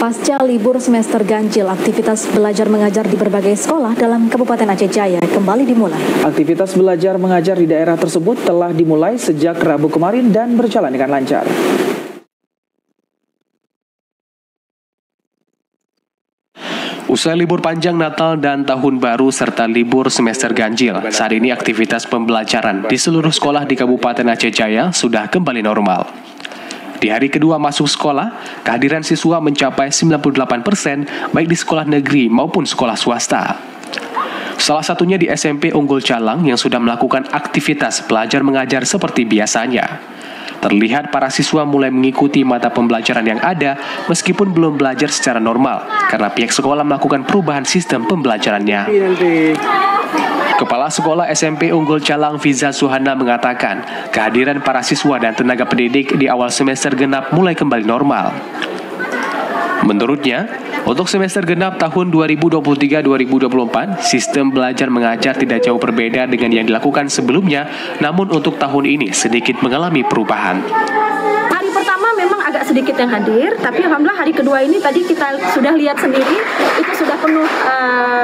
Pasca libur semester ganjil, aktivitas belajar mengajar di berbagai sekolah dalam Kabupaten Aceh Jaya kembali dimulai. Aktivitas belajar mengajar di daerah tersebut telah dimulai sejak Rabu kemarin dan berjalan dengan lancar. Usai libur panjang Natal dan Tahun Baru serta libur semester ganjil, saat ini aktivitas pembelajaran di seluruh sekolah di Kabupaten Aceh Jaya sudah kembali normal. Di hari kedua masuk sekolah, kehadiran siswa mencapai 98% baik di sekolah negeri maupun sekolah swasta. Salah satunya di SMP Unggul Calang yang sudah melakukan aktivitas belajar mengajar seperti biasanya. Terlihat para siswa mulai mengikuti mata pembelajaran yang ada meskipun belum belajar secara normal karena pihak sekolah melakukan perubahan sistem pembelajarannya. Kepala Sekolah SMP Unggul Calang Fiza Suhana mengatakan kehadiran para siswa dan tenaga pendidik di awal semester genap mulai kembali normal. Menurutnya, untuk semester genap tahun 2023-2024, sistem belajar mengajar tidak jauh berbeda dengan yang dilakukan sebelumnya, namun untuk tahun ini sedikit mengalami perubahan. Hari pertama memang agak sedikit yang hadir, tapi alhamdulillah hari kedua ini tadi kita sudah lihat sendiri, itu sudah penuh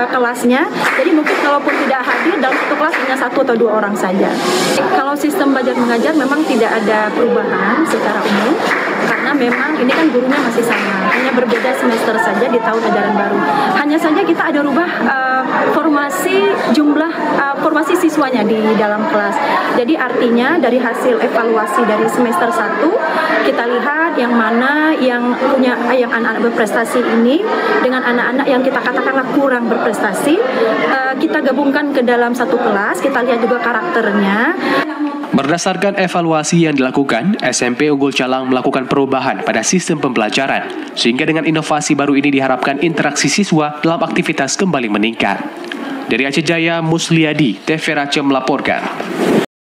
kelasnya. Jadi mungkin kalaupun tidak hadir dalam satu kelas hanya 1 atau 2 orang saja. Kalau sistem belajar mengajar memang tidak ada perubahan secara umum, karena memang ini kan gurunya masih sama, hanya berbeda semester saja di tahun ajaran baru. Hanya saja kita ada rubah formasi siswanya di dalam kelas. Jadi artinya dari hasil evaluasi dari semester 1, kita lihat yang mana yang punya anak-anak berprestasi ini dengan anak-anak yang kita katakanlah kurang berprestasi, kita gabungkan ke dalam satu kelas, kita lihat juga karakternya. Berdasarkan evaluasi yang dilakukan, SMP Unggul Calang melakukan perubahan pada sistem pembelajaran, sehingga dengan inovasi baru ini diharapkan interaksi siswa dalam aktivitas kembali meningkat. Dari Aceh Jaya, Musliadi, TV Aceh melaporkan.